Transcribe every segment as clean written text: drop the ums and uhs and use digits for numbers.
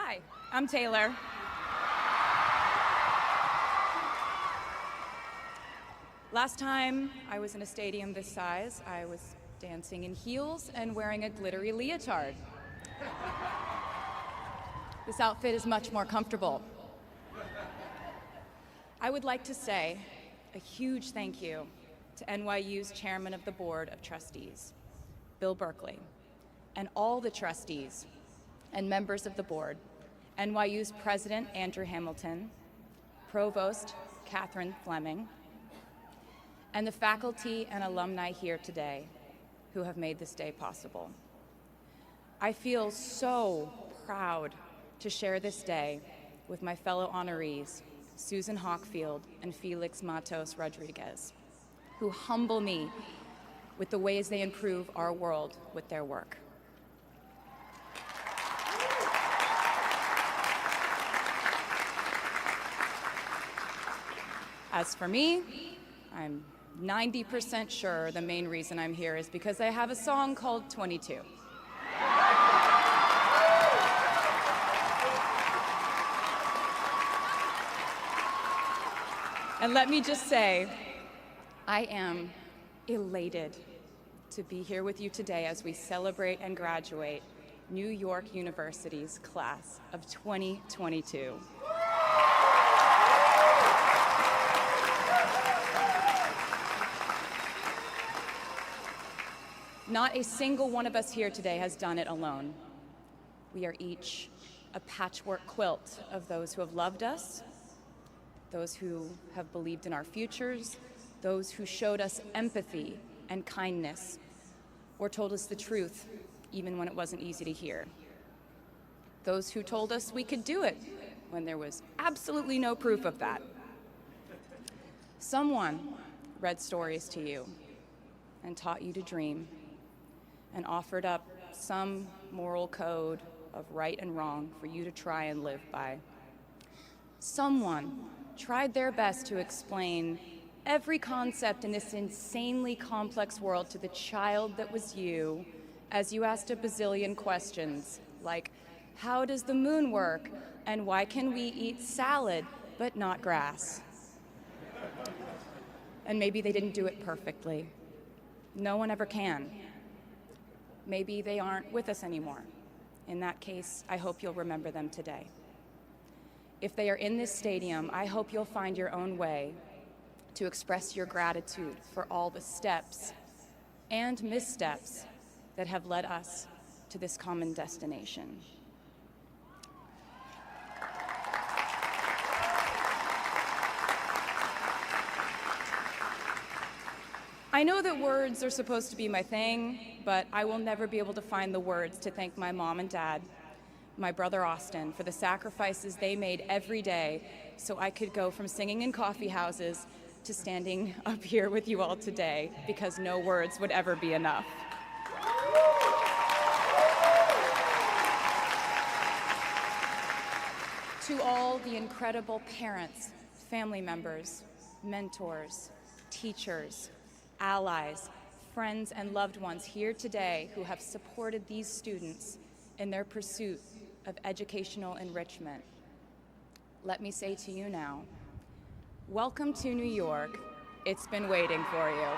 Hi, I'm Taylor. Last time I was in a stadium this size, I was dancing in heels and wearing a glittery leotard. This outfit is much more comfortable. I would like to say a huge thank you to NYU's Chairman of the Board of Trustees, Bill Berkeley, and all the trustees and members of the board, NYU's President Andrew Hamilton, Provost Catherine Fleming, and the faculty and alumni here today who have made this day possible. I feel so proud to share this day with my fellow honorees, Susan Hockfield and Felix Matos Rodriguez, who humble me with the ways they improve our world with their work. As for me, I'm 90% sure the main reason I'm here is because I have a song called 22. And let me just say, I am elated to be here with you today as we celebrate and graduate New York University's class of 2022. Not a single one of us here today has done it alone. We are each a patchwork quilt of those who have loved us, those who have believed in our futures, those who showed us empathy and kindness, or told us the truth even when it wasn't easy to hear. Those who told us we could do it when there was absolutely no proof of that. Someone read stories to you and taught you to dream, and offered up some moral code of right and wrong for you to try and live by. Someone tried their best to explain every concept in this insanely complex world to the child that was you as you asked a bazillion questions, like, how does the moon work? And why can we eat salad but not grass? And maybe they didn't do it perfectly. No one ever can. Maybe they aren't with us anymore. In that case, I hope you'll remember them today. If they are in this stadium, I hope you'll find your own way to express your gratitude for all the steps and missteps that have led us to this common destination. I know that words are supposed to be my thing, but I will never be able to find the words to thank my mom and dad, my brother Austin, for the sacrifices they made every day so I could go from singing in coffee houses to standing up here with you all today, because no words would ever be enough. To all the incredible parents, family members, mentors, teachers, allies, friends, and loved ones here today who have supported these students in their pursuit of educational enrichment, let me say to you now, welcome to New York. It's been waiting for you.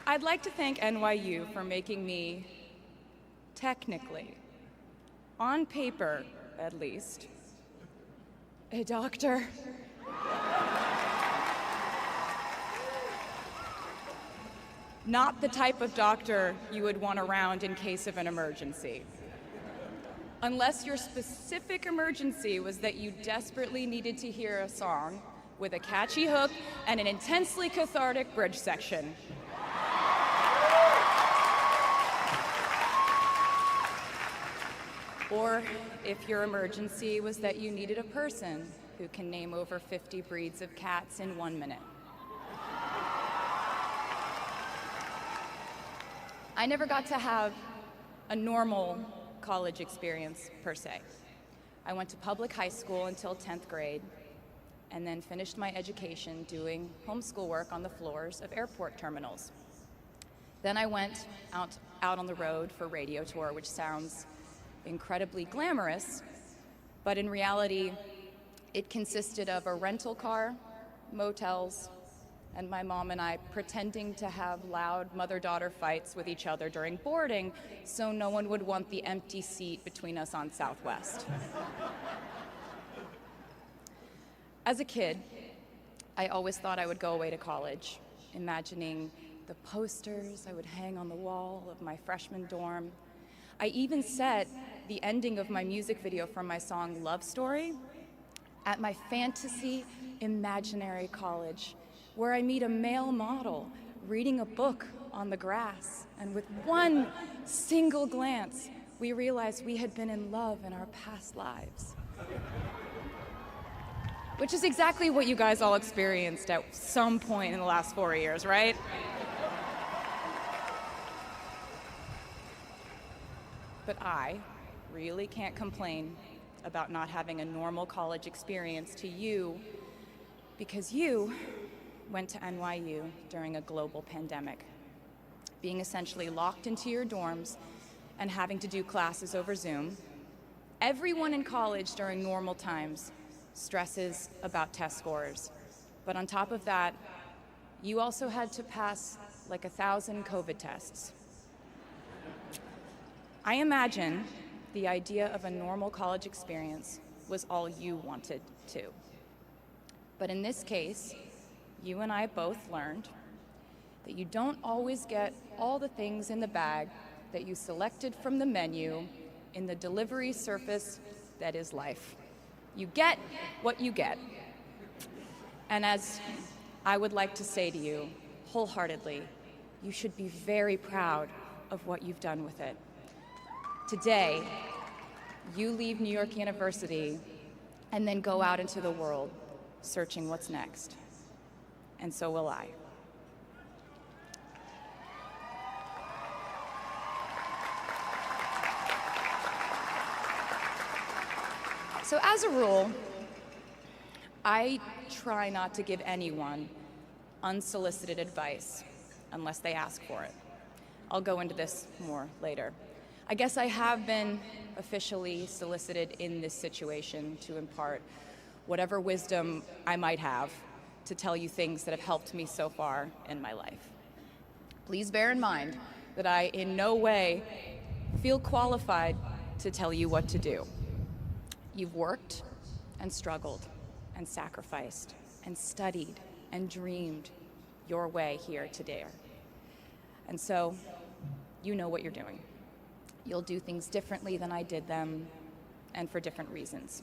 I'd like to thank NYU for making me, technically, on paper at least, a doctor. Not the type of doctor you would want around in case of an emergency. Unless your specific emergency was that you desperately needed to hear a song with a catchy hook and an intensely cathartic bridge section. Or if your emergency was that you needed a person who can name over 50 breeds of cats in 1 minute. I never got to have a normal college experience, per se. I went to public high school until 10th grade, and then finished my education doing homeschool work on the floors of airport terminals. Then I went out on the road for radio tour, which sounds incredibly glamorous, but in reality, it consisted of a rental car, motels, and my mom and I pretending to have loud mother-daughter fights with each other during boarding so no one would want the empty seat between us on Southwest. As a kid, I always thought I would go away to college, imagining the posters I would hang on the wall of my freshman dorm. I even set the ending of my music video from my song Love Story at my fantasy imaginary college, where I meet a male model reading a book on the grass, and with one single glance, we realized we had been in love in our past lives. Which is exactly what you guys all experienced at some point in the last 4 years, right? But I really can't complain about not having a normal college experience to you, because you went to NYU during a global pandemic, being essentially locked into your dorms and having to do classes over Zoom. Everyone in college during normal times stresses about test scores, but on top of that, you also had to pass like 1,000 COVID tests. I imagine the idea of a normal college experience was all you wanted too. But in this case, you and I both learned that you don't always get all the things in the bag that you selected from the menu in the delivery service that is life. You get what you get. And as I would like to say to you wholeheartedly, you should be very proud of what you've done with it. Today, you leave New York University and then go out into the world searching what's next. And so will I. So as a rule, I try not to give anyone unsolicited advice unless they ask for it. I'll go into this more later. I guess I have been officially solicited in this situation to impart whatever wisdom I might have to tell you things that have helped me so far in my life. Please bear in mind that I in no way feel qualified to tell you what to do. You've worked and struggled and sacrificed and studied and dreamed your way here today. And so you know what you're doing. You'll do things differently than I did them, and for different reasons.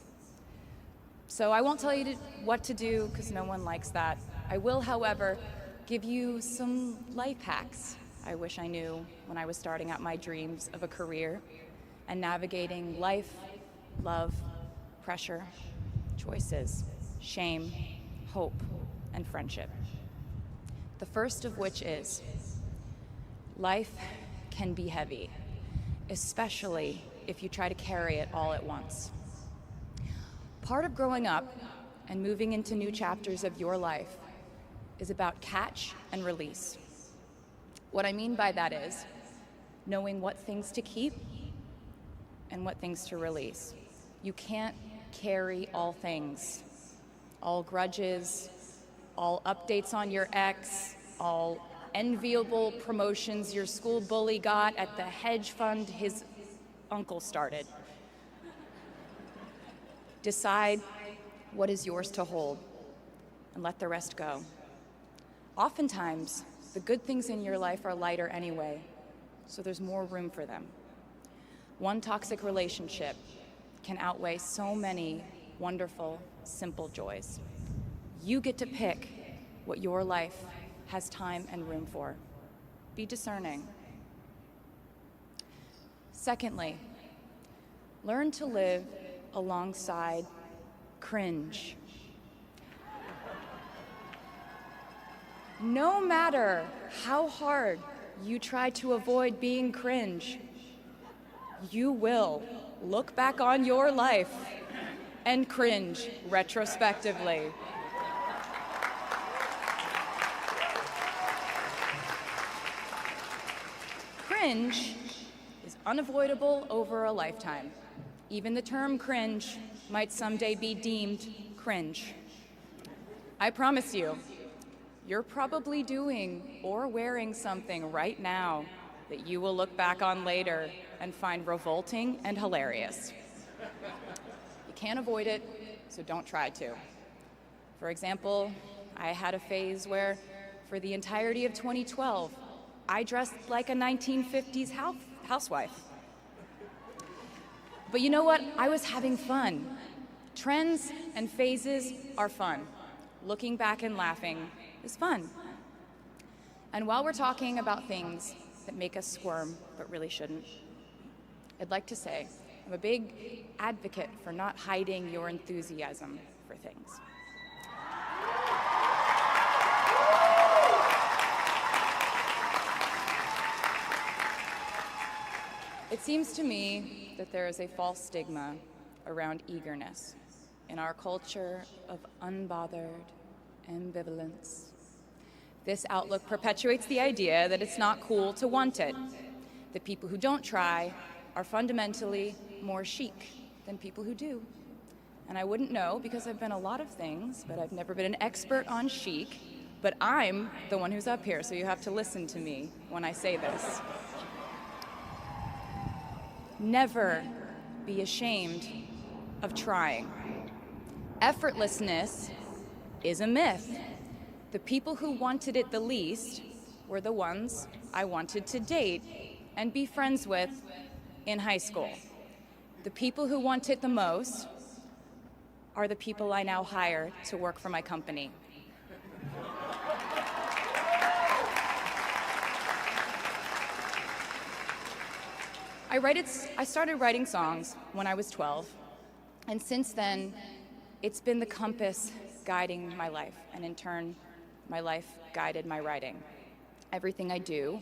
So I won't tell you what to do, because no one likes that. I will, however, give you some life hacks I wish I knew when I was starting out my dreams of a career and navigating life, love, pressure, choices, shame, hope, and friendship. The first of which is, life can be heavy, especially if you try to carry it all at once. Part of growing up and moving into new chapters of your life is about catch and release. What I mean by that is knowing what things to keep and what things to release. You can't carry all things, all grudges, all updates on your ex, all enviable promotions your school bully got at the hedge fund his uncle started. Decide what is yours to hold and let the rest go. Oftentimes, the good things in your life are lighter anyway, so there's more room for them. One toxic relationship can outweigh so many wonderful, simple joys. You get to pick what your life has time and room for. Be discerning. Secondly, learn to live alongside cringe. No matter how hard you try to avoid being cringe, you will look back on your life and cringe retrospectively. cringe is unavoidable over a lifetime. Even the term cringe might someday be deemed cringe. I promise you, you're probably doing or wearing something right now that you will look back on later and find revolting and hilarious. You can't avoid it, so don't try to. For example, I had a phase where, for the entirety of 2012, I dressed like a 1950s housewife. But you know what? I was having fun. Trends and phases are fun. Looking back and laughing is fun. And while we're talking about things that make us squirm but really shouldn't, I'd like to say I'm a big advocate for not hiding your enthusiasm for things. It seems to me that there is a false stigma around eagerness in our culture of unbothered ambivalence. This outlook perpetuates the idea that it's not cool to want it, that people who don't try are fundamentally more chic than people who do. And I wouldn't know because I've been a lot of things, but I've never been an expert on chic, but I'm the one who's up here, so you have to listen to me when I say this. Never be ashamed of trying. Effortlessness is a myth. The people who wanted it the least were the ones I wanted to date and be friends with in high school. The people who want it the most are the people I now hire to work for my company. I started writing songs when I was 12, and since then, it's been the compass guiding my life, and in turn, my life guided my writing. Everything I do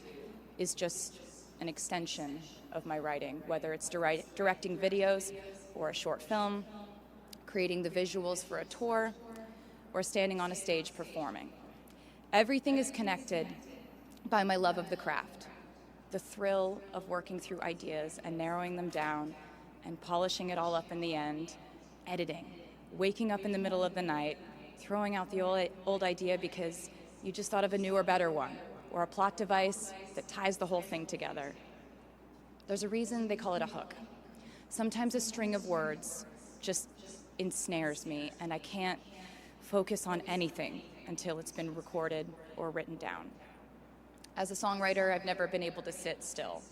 is just an extension of my writing, whether it's directing videos or a short film, creating the visuals for a tour, or standing on a stage performing. Everything is connected by my love of the craft, the thrill of working through ideas and narrowing them down and polishing it all up in the end, editing, waking up in the middle of the night, throwing out the old idea because you just thought of a newer, better one, or a plot device that ties the whole thing together. There's a reason they call it a hook. Sometimes a string of words just ensnares me, and I can't focus on anything until it's been recorded or written down. As a songwriter, I've never been able to sit still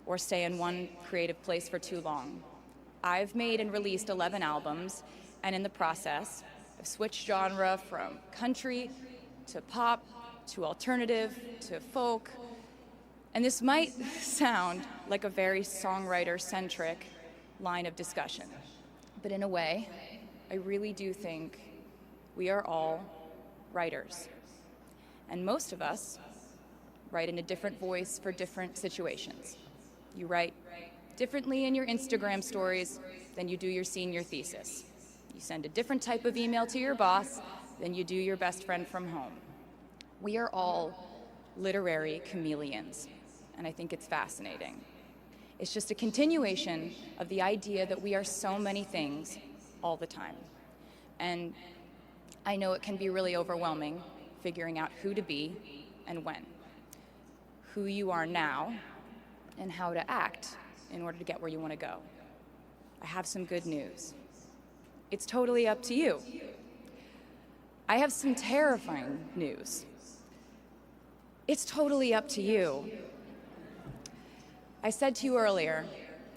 or stay in one creative place for too long. I've made and released 11 albums, and in the process, I've switched genre from country to pop to alternative to folk. And this might sound like a very songwriter-centric line of discussion, but in a way, I really do think we are all writers. And most of us write in a different voice for different situations. You write differently in your Instagram stories than you do your senior thesis. You send a different type of email to your boss than you do your best friend from home. We are all literary chameleons, and I think it's fascinating. It's just a continuation of the idea that we are so many things all the time. And I know it can be really overwhelming figuring out who to be and when, who you are now, and how to act in order to get where you want to go. I have some good news. It's totally up to you. I have some terrifying news. It's totally up to you. I said to you earlier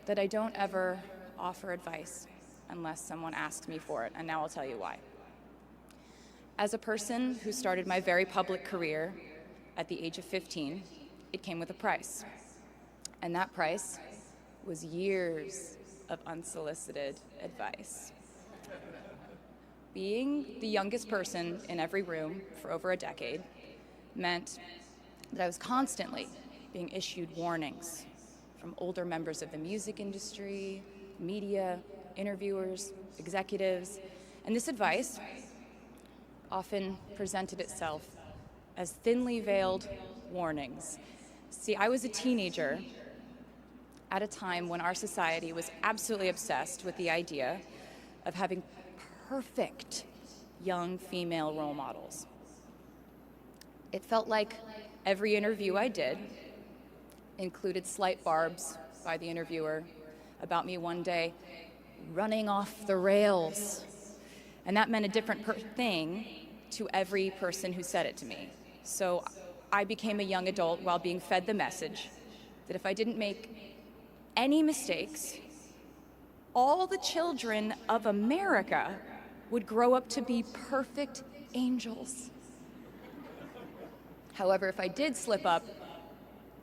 that I don't ever offer advice unless someone asks me for it, and now I'll tell you why. As a person who started my very public career at the age of 15, it came with a price. And that price was years of unsolicited advice. Being the youngest person in every room for over a decade meant that I was constantly being issued warnings from older members of the music industry, media, interviewers, executives, and this advice often presented itself as thinly veiled warnings, See, I was a teenager at a time when our society was absolutely obsessed with the idea of having perfect young female role models. It felt like every interview I did included slight barbs by the interviewer about me one day running off the rails. And that meant a different thing to every person who said it to me. So I became a young adult while being fed the message that if I didn't make any mistakes, all the children of America would grow up to be perfect angels. However, if I did slip up,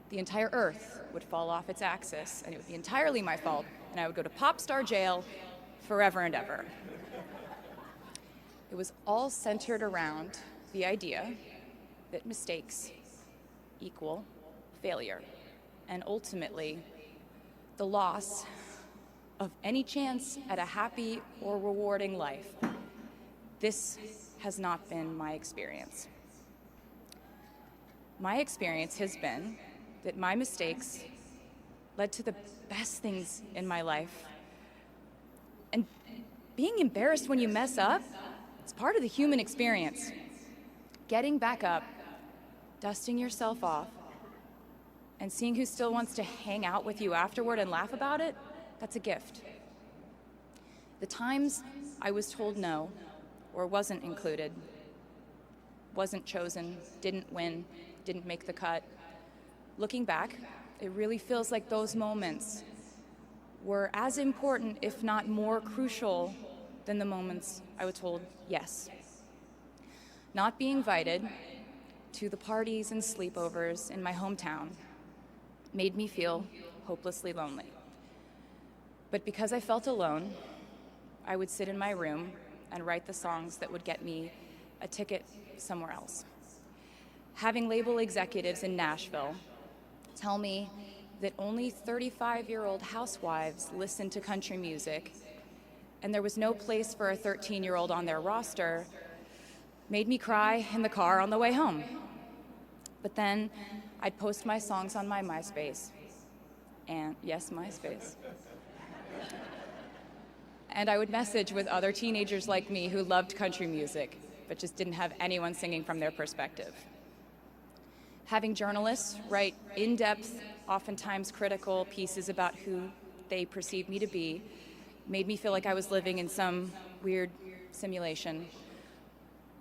the entire earth would fall off its axis, and it would be entirely my fault, and I would go to pop star jail forever and ever. It was all centered around the idea that mistakes equal failure, and ultimately, the loss of any chance at a happy or rewarding life. This has not been my experience. My experience has been that my mistakes led to the best things in my life. And being embarrassed when you mess up, it's part of the human experience. Getting back up, dusting yourself off, and seeing who still wants to hang out with you afterward and laugh about it, that's a gift. The times I was told no, or wasn't included, wasn't chosen, didn't win, didn't make the cut, looking back, it really feels like those moments were as important, if not more crucial, than the moments I was told yes. Not being invited to the parties and sleepovers in my hometown made me feel hopelessly lonely. But because I felt alone, I would sit in my room and write the songs that would get me a ticket somewhere else. Having label executives in Nashville tell me that only 35-year-old housewives listen to country music, and there was no place for a 13-year-old on their roster, made me cry in the car on the way home. But then I'd post my songs on my MySpace, and yes, MySpace. And I would message with other teenagers like me who loved country music, but just didn't have anyone singing from their perspective. Having journalists write in-depth, oftentimes critical pieces about who they perceived me to be made me feel like I was living in some weird simulation.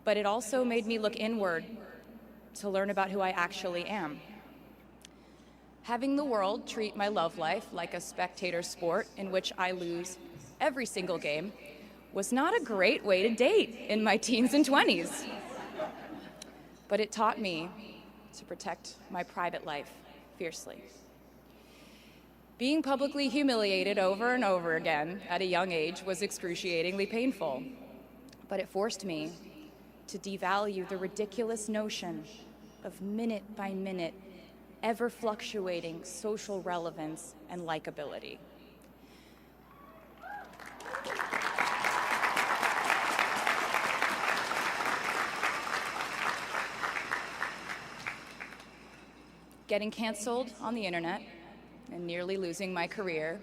But it also made me look inward to learn about who I actually am. Having the world treat my love life like a spectator sport in which I lose every single game was not a great way to date in my teens and 20s. But it taught me to protect my private life fiercely. Being publicly humiliated over and over again at a young age was excruciatingly painful, but it forced me to devalue the ridiculous notion of minute-by-minute, ever-fluctuating social relevance and likability. Getting canceled on the internet and nearly losing my career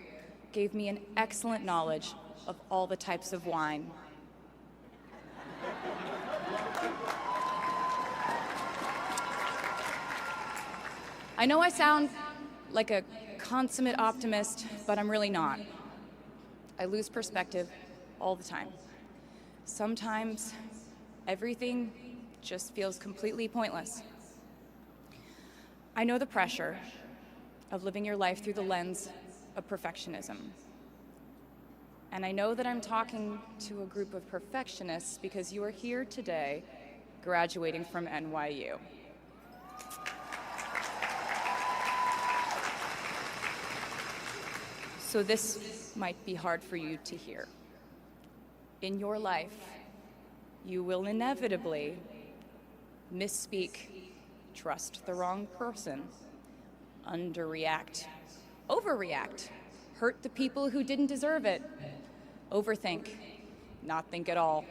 gave me an excellent knowledge of all the types of wine. I know I sound like a consummate optimist, but I'm really not. I lose perspective all the time. Sometimes everything just feels completely pointless. I know the pressure of living your life through the lens of perfectionism. And I know that I'm talking to a group of perfectionists because you are here today graduating from NYU. So this might be hard for you to hear. In your life, you will inevitably misspeak, trust the wrong person, underreact, overreact, hurt the people who didn't deserve it, overthink, not think at all,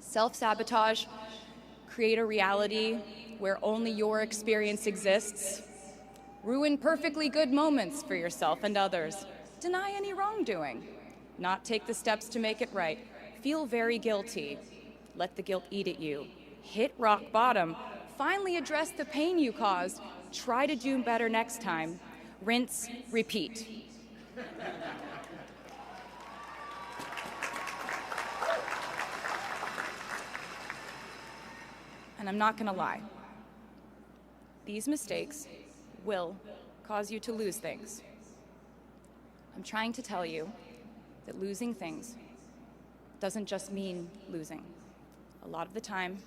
self-sabotage, create a reality where only your experience exists, ruin perfectly good moments for yourself and others, deny any wrongdoing, not take the steps to make it right, feel very guilty, let the guilt eat at you, hit rock bottom, finally address the pain you caused, try to do better next time, rinse, repeat. And I'm not gonna lie, these mistakes will cause you to lose things. I'm trying to tell you that losing things doesn't just mean losing. A lot of the time,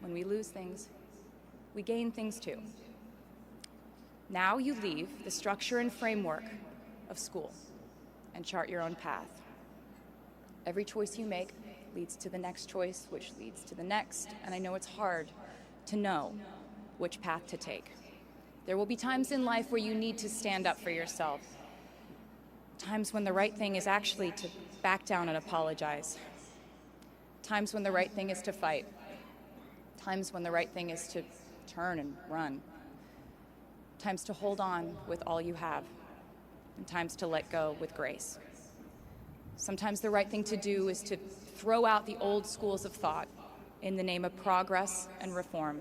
when we lose things, we gain things too. Now you leave the structure and framework of school and chart your own path. Every choice you make leads to the next choice, which leads to the next, and I know it's hard to know which path to take. There will be times in life where you need to stand up for yourself. Times when the right thing is actually to back down and apologize. Times when the right thing is to fight. Times when the right thing is to turn and run. Times to hold on with all you have. And times to let go with grace. Sometimes the right thing to do is to throw out the old schools of thought in the name of progress and reform.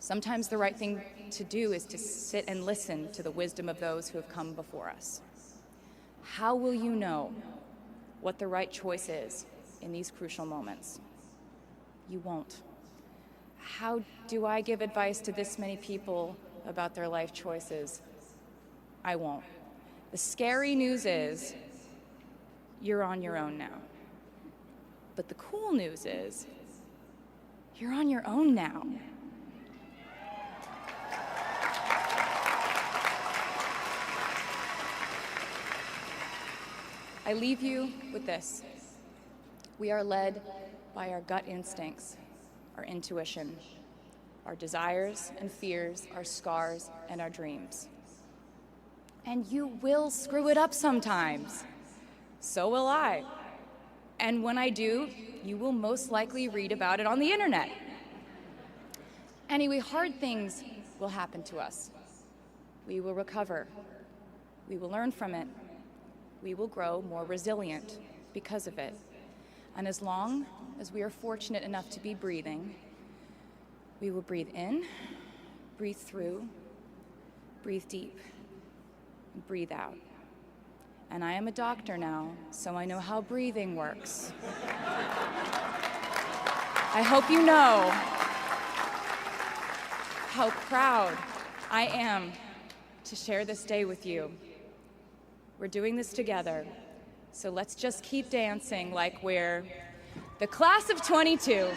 Sometimes the right thing to do is to sit and listen to the wisdom of those who have come before us. How will you know what the right choice is in these crucial moments? You won't. How do I give advice to this many people about their life choices? I won't. The scary news is you're on your own now. But the cool news is you're on your own now. I leave you with this. We are led by our gut instincts, our intuition, our desires and fears, our scars and our dreams. And you will screw it up sometimes. So will I. And when I do, you will most likely read about it on the internet. Anyway, hard things will happen to us. We will recover. We will learn from it. We will grow more resilient because of it. And as long as we are fortunate enough to be breathing, we will breathe in, breathe through, breathe deep, and breathe out. And I am a doctor now, so I know how breathing works. I hope you know how proud I am to share this day with you. We're doing this together, so let's just keep dancing like we're the class of 22.